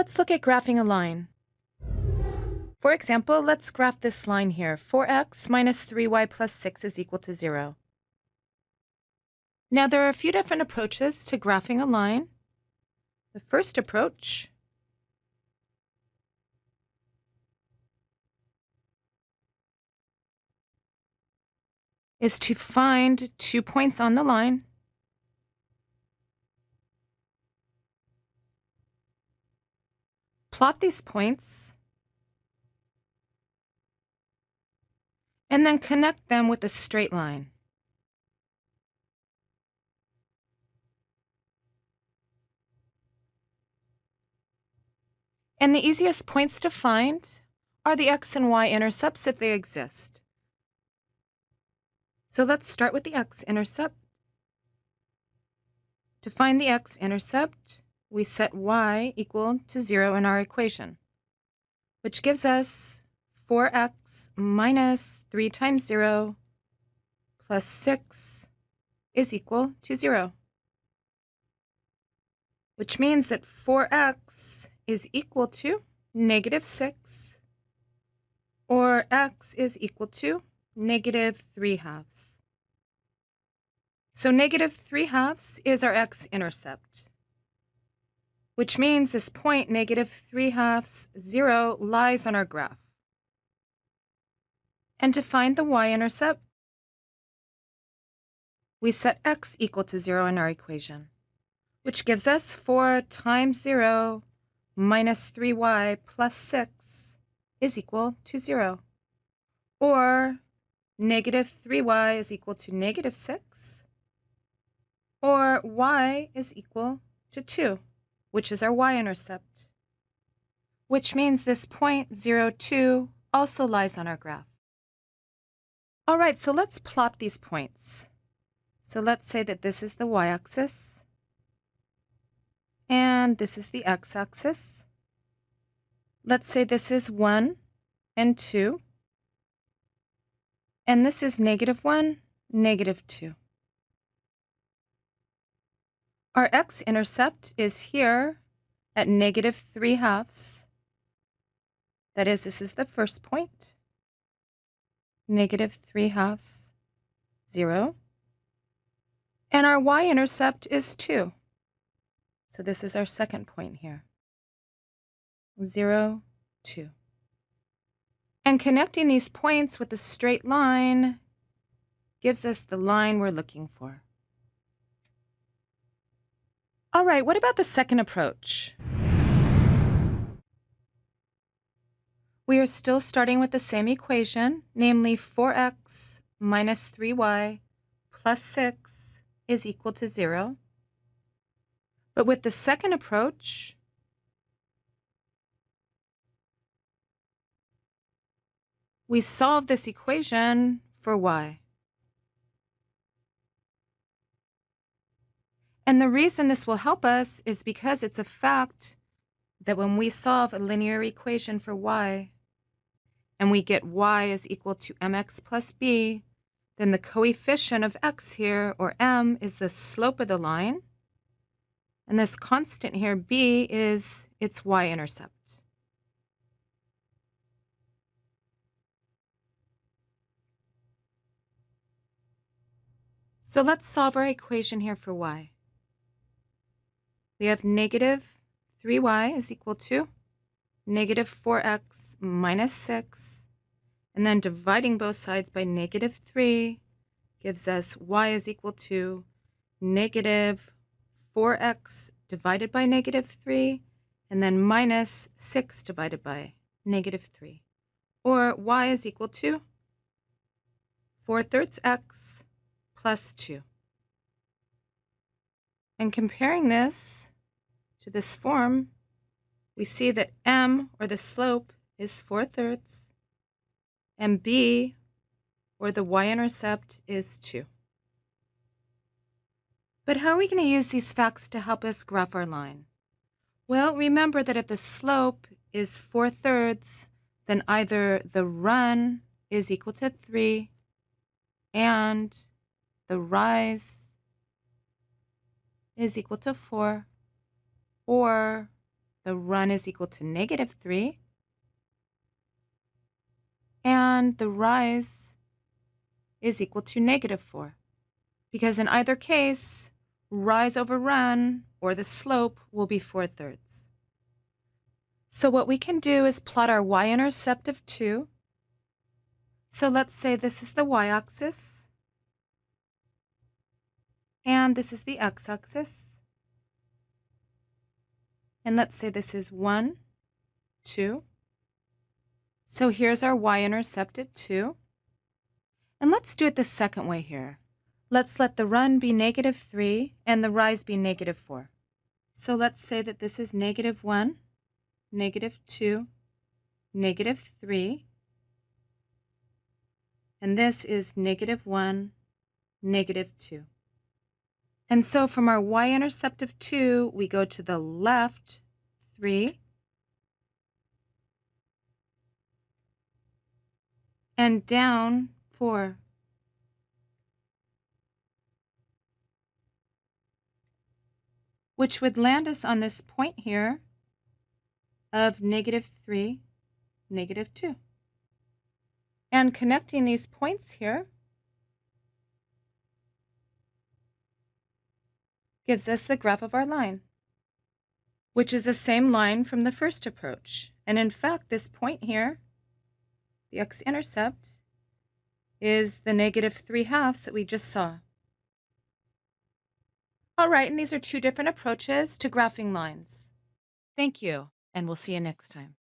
Let's look at graphing a line. For example, let's graph this line here. 4x minus 3y plus 6 is equal to 0. Now, there are a few different approaches to graphing a line. The first approach is to find 2 points on the line. Plot these points, and then connect them with a straight line. And the easiest points to find are the x and y-intercepts if they exist. So let's start with the x-intercept. To find the x-intercept, we set y equal to 0 in our equation, which gives us 4x minus 3 times 0 plus 6 is equal to 0, which means that 4x is equal to negative 6, or x is equal to negative 3/2. So negative 3/2 is our x-intercept, which means this point, negative 3/2, 0, lies on our graph. And to find the y-intercept, we set x equal to 0 in our equation, which gives us 4 times 0 minus 3y plus 6 is equal to 0. Or negative 3y is equal to negative 6. Or y is equal to 2, which is our y-intercept, which means this point, 0, 2, also lies on our graph. All right, so let's plot these points. So let's say that this is the y-axis, and this is the x-axis. Let's say this is 1 and 2, and this is negative 1, negative 2. Our x-intercept is here at negative 3/2. That is, this is the first point. Negative 3/2, 0. And our y-intercept is 2. So this is our second point here. 0, 2. And connecting these points with a straight line gives us the line we're looking for. All right, what about the second approach? We are still starting with the same equation, namely 4x minus 3y plus 6 is equal to 0. But with the second approach, we solve this equation for y. And the reason this will help us is because it's a fact that when we solve a linear equation for y, and we get y is equal to mx plus b, then the coefficient of x here, or m, is the slope of the line. And this constant here, b, is its y-intercept. So let's solve our equation here for y. We have negative 3y is equal to negative 4x minus 6, and then dividing both sides by negative 3 gives us y is equal to negative 4x divided by negative 3, and then minus 6 divided by negative 3. Or y is equal to 4/3 x plus 2. And comparing this to this form, we see that m, or the slope, is 4/3, and b, or the y-intercept, is 2. But how are we going to use these facts to help us graph our line? Well, remember that if the slope is 4/3, then either the run is equal to 3 and the rise is equal to 4, or the run is equal to negative 3, and the rise is equal to negative 4, because in either case, rise over run, or the slope, will be 4/3. So what we can do is plot our y-intercept of 2. So let's say this is the y-axis, and this is the x-axis. And let's say this is 1, 2. So here's our y-intercept at 2. And let's do it the second way here. Let's let the run be negative 3 and the rise be negative 4. So let's say that this is negative 1, negative 2, negative 3. And this is negative 1, negative 2. And so from our y-intercept of 2, we go to the left 3, and down 4. Which would land us on this point here of negative 3, negative 2. And connecting these points here gives us the graph of our line, which is the same line from the first approach. And in fact, this point here, the x-intercept, is the negative 3/2 that we just saw. All right, and these are two different approaches to graphing lines. Thank you, and we'll see you next time.